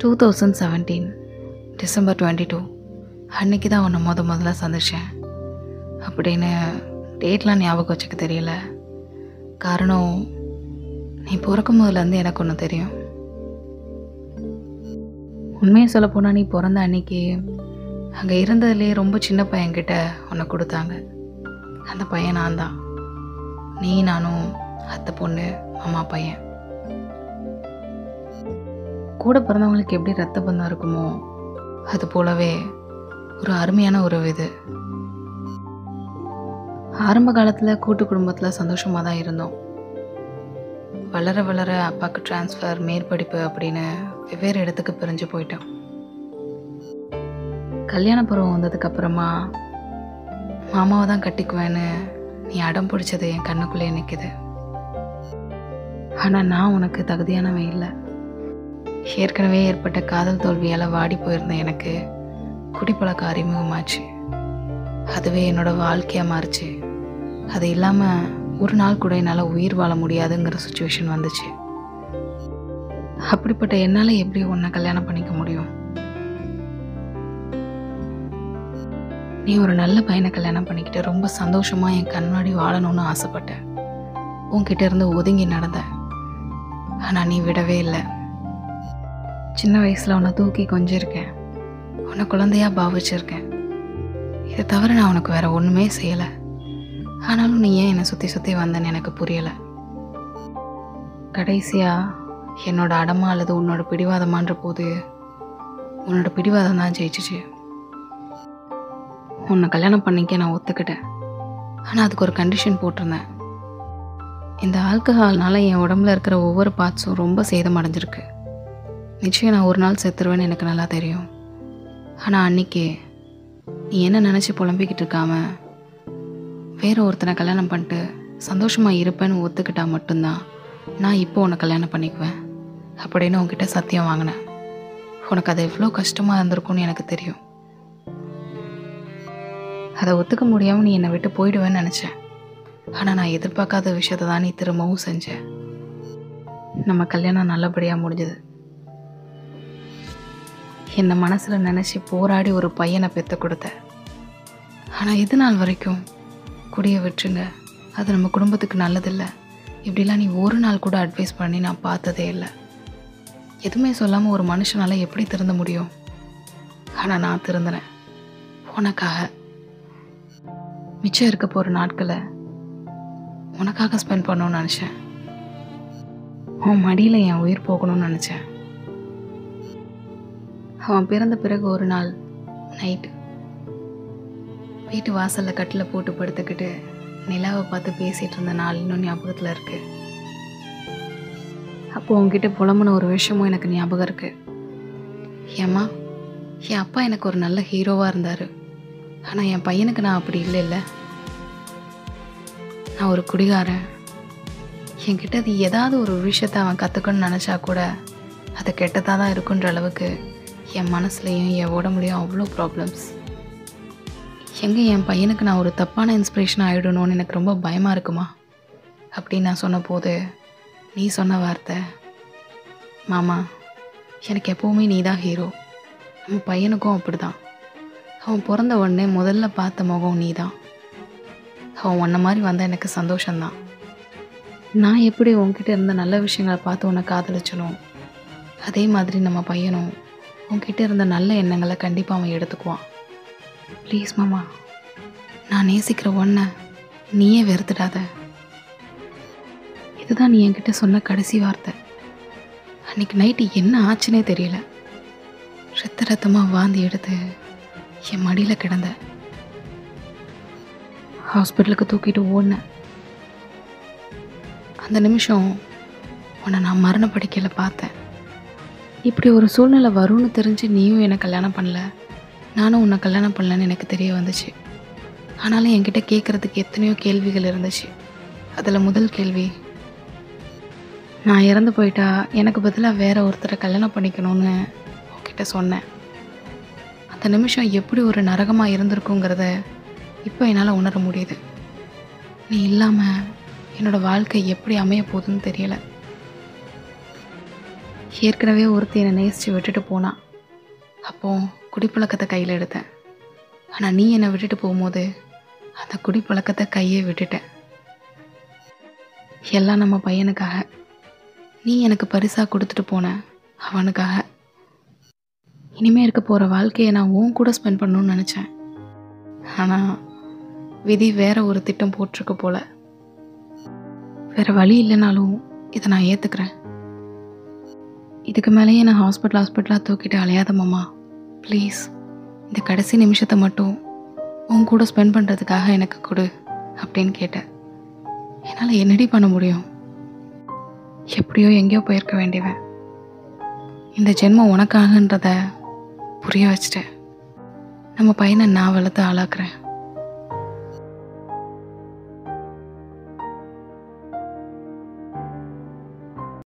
2017 December 22 அன்றைக்கி தான் உன்னை முதல்ல சந்திச்சேன். அப்படின்னு டேட்லாம் ஞாபகம் வச்சுக்க தெரியல. காரணம், நீ பிறக்கும் போதுலேருந்து எனக்கு ஒன்று தெரியும். உண்மையை சொல்லப்போனால், நீ பிறந்த அன்னைக்கு அங்கே இருந்ததுலேயே ரொம்ப சின்ன பையன்கிட்ட உன்னை கொடுத்தாங்க. அந்த பையன் நான் தான். நீ, நானும், அத்தை பொண்ணு, அம்மா பையன். கூட பிறந்தவங்களுக்கு எப்படி ரத்த பந்தம் இருக்குமோ அது போலவே ஒரு அருமையான உறவு இது. ஆரம்ப காலத்தில் கூட்டு குடும்பத்தில் சந்தோஷமாக தான் இருந்தோம். வளர வளர அப்பாவுக்கு ட்ரான்ஸ்ஃபர், மேற்படிப்பு அப்படின்னு வெவ்வேறு இடத்துக்கு பிரிஞ்சு போயிட்டோம். கல்யாண பருவம் வந்ததுக்கப்புறமா மாமாவை தான் கட்டிக்குவேன்னு நீ அடம் பிடிச்சது என் கண்ணுக்குள்ளே நிற்குது. ஆனால் நான் உனக்கு தகுதியானவன் இல்லை. ஏற்கனவே ஏற்பட்ட காதல் தோல்வியால் வாடி போயிருந்த எனக்கு குடிப்பழக்கம் அறிமுகமாச்சு. அதுவே என்னோட வாழ்க்கையாக மாறிச்சு. அது இல்லாமல் ஒரு நாள் கூட என்னால் உயிர் வாழ முடியாதுங்கிற சுச்சுவேஷன் வந்துச்சு. அப்படிப்பட்ட என்னால் எப்படி உன்னை கல்யாணம் பண்ணிக்க முடியும்? நீ ஒரு நல்ல பையனை கல்யாணம் பண்ணிக்கிட்டு ரொம்ப சந்தோஷமாக என் கண்ணாடி வாழணும்னு ஆசைப்பட்டேன். உன்கிட்ட இருந்து ஒதுங்கி நடந்த. ஆனால் நீ விடவே இல்லை. சின்ன வயசில் உன்னை தூக்கி கொஞ்சிருக்கேன். உன்னை குழந்தையாக பாவிச்சிருக்கேன். இதை தவிர நான் உனக்கு வேறு ஒன்றுமே செய்யலை. ஆனாலும் நீ ஏன் என்னை சுற்றி சுற்றி வந்தேன்னு எனக்கு புரியலை. கடைசியாக என்னோட அடமா அல்லது உன்னோட பிடிவாதமான்ற போது உன்னோட பிடிவாதம் தான் ஜெயிச்சிச்சு. உன்னை கல்யாணம் பண்ணிக்க நான் ஒத்துக்கிட்டேன். ஆனால் அதுக்கு ஒரு கண்டிஷன் போட்டிருந்தேன். இந்த ஆல்கஹால்னால என் உடம்புல இருக்கிற ஒவ்வொரு பார்ட்ஸும் ரொம்ப சேதமடைஞ்சிருக்கு. நிச்சயம் நான் ஒரு நாள் செத்துருவேன்னு எனக்கு நல்லா தெரியும். ஆனால் அன்றைக்கி நீ என்ன நினச்சி புலம்பிக்கிட்டு இருக்காம வேற ஒருத்தனை கல்யாணம் பண்ணிட்டு சந்தோஷமாக இருப்பேன்னு ஒத்துக்கிட்டா மட்டும்தான் நான் இப்போ உன்னை கல்யாணம் பண்ணிக்குவேன் அப்படின்னு உன்கிட்ட சத்தியம் வாங்கினேன். உனக்கு அது எவ்வளோ கஷ்டமாக இருந்திருக்கும்னு எனக்கு தெரியும். அதை ஒத்துக்க முடியாமல் நீ என்னை விட்டு போயிடுவேன்னு நினச்சேன். ஆனால் நான் எதிர்பார்க்காத விஷயத்தை தான் நீ திரும்பவும் செஞ்ச. நம்ம கல்யாணம் நல்லபடியாக முடிஞ்சது. என்னை மனசில் நினச்சி போராடி ஒரு பையனை பெற்று கொடுத்த. ஆனால் இது நாள் வரைக்கும் குடியை விட்டுருங்க, அது நம்ம குடும்பத்துக்கு நல்லதில்லை, இப்படிலாம் நீ ஒரு நாள் கூட அட்வைஸ் பண்ணி நான் பார்த்ததே இல்லை. எதுவுமே சொல்லாமல் ஒரு மனுஷனால் எப்படி திருந்த முடியும்? ஆனால் நான் திருந்தினேன் உனக்காக. மிச்சம் இருக்க போகிற நாட்களை உனக்காக ஸ்பெண்ட் பண்ணணும்னு நினச்சேன். உன் மடியில் என் உயிர் போகணும்னு நினச்சேன். அவன் பிறந்த பிறகு ஒரு நாள் நைட்டு வீட்டு வாசலில் கட்டில் போட்டு படுத்துக்கிட்டு நிலாவை பார்த்து பேசிகிட்டு இருந்த நாள் இன்னும் ஞாபகத்தில் இருக்குது. அப்போது உங்ககிட்ட புலம்புன ஒரு விஷயமும் எனக்கு ஞாபகம் இருக்குது. ஏம்மா, என் அப்பா எனக்கு ஒரு நல்ல ஹீரோவாக இருந்தார். ஆனால் என் பையனுக்கு நான் அப்படி இல்லை. நான் ஒரு குடிகாரன். என்கிட்ட அது ஏதாவது ஒரு விஷயத்தை அவன் கற்றுக்கணும்னு நினச்சா கூட அது கெட்டதாக தான் இருக்குன்ற அளவுக்கு என் மனசுலையும் என் உடம்புலையும் அவ்வளோ ப்ராப்ளம்ஸ். எங்கே என் பையனுக்கு நான் ஒரு தப்பான இன்ஸ்பிரேஷன் ஆகிடணும்னு எனக்கு ரொம்ப பயமாக இருக்குமா அப்படின்னு நான் சொன்ன போது நீ சொன்ன வார்த்தை, மாமா எனக்கு எப்போவுமே நீ தான் ஹீரோ. நம்ம பையனுக்கும் அப்படி தான். அவன் பிறந்த உடனே முதல்ல பார்த்த முகம் நீ தான். அவன் உன்ன மாதிரி வந்தால் எனக்கு சந்தோஷந்தான். நான் எப்படி உன்கிட்ட இருந்த நல்ல விஷயங்களை பார்த்து உன்னை காதலிச்சனோ அதே மாதிரி நம்ம பையனும் உன்கிட்ட இருந்த நல்ல எண்ணங்களை கண்டிப்பாக அவன் எடுத்துக்குவான். ப்ளீஸ் மாமா, நான் நேசிக்கிற ஒன்றை நீயே வெறுத்துடாத. இதுதான் நீ என்கிட்ட சொன்ன கடைசி வார்த்தை. அன்றைக்கி நைட்டு என்ன ஆச்சுன்னே தெரியல. ரத்தமாக வாந்தி எடுத்து என் மடியில் கிடந்த. ஹாஸ்பிட்டலுக்கு தூக்கிட்டு ஓடினேன். அந்த நிமிஷம் உன்னை நான் மரணப்படுக்கையில் பார்த்தேன். இப்படி ஒரு சூழ்நிலை வரும்னு தெரிஞ்சு நீயும் என்னை கல்யாணம் பண்ணல, நானும் உன்னை கல்யாணம் பண்ணலன்னு எனக்கு தெரிய வந்துச்சு. ஆனாலும் என்கிட்ட கேட்குறதுக்கு எத்தனையோ கேள்விகள் இருந்துச்சு. அதில் முதல் கேள்வி, நான் இறந்து போயிட்டா எனக்கு பதிலாக வேற ஒருத்தரை கல்யாணம் பண்ணிக்கணும்னு உன்கிட்ட சொன்னேன். அந்த நிமிஷம் எப்படி ஒரு நரகமாக இருந்திருக்குங்கிறத இப்போ என்னால் உணர முடியுது. நீ இல்லாமல் என்னோடய வாழ்க்கை எப்படி அமைய போகுதுன்னு தெரியலை. ஏற்கனவே ஒருத்தி என்னை நேசித்து விட்டுட்டு போனான். அப்போ குடிப்பழக்கத்தை கையில் எடுத்தேன். ஆனால் நீ என்னை விட்டுட்டு போகும்போது அந்த குடிப்பழக்கத்தை கையே விட்டுட்டேன். எல்லாம் நம்ம பையனுக்காக. நீ எனக்கு பரிசாக கொடுத்துட்டு போன அவனுக்காக. இனிமேல் இருக்க போகிற வாழ்க்கையை நான் உன் கூட ஸ்பெண்ட் பண்ணணும்னு நினச்சேன். ஆனால் விதி வேற ஒரு திட்டம் போட்டிருக்கு போல. வேறு வழி இல்லைனாலும் இதை நான் ஏற்றுக்கிறேன். இதுக்கு மேலேயே நான் ஹாஸ்பிட்டலாக தூக்கிட்டு அலையாத மாமா. ப்ளீஸ், இந்த கடைசி நிமிஷத்தை மட்டும் உன் கூட ஸ்பெண்ட் பண்ணுறதுக்காக எனக்கு கொடு அப்படின்னு கேட்டேன். என்னால் என்னடி பண்ண முடியும்? எப்படியோ எங்கேயோ போயிருக்க வேண்டியவன் இந்த ஜென்மம் உனக்காகன்றத புரிய வச்சுட்டேன். நம்ம பையனை நான் வளர்த்து ஆளாக்குறேன்.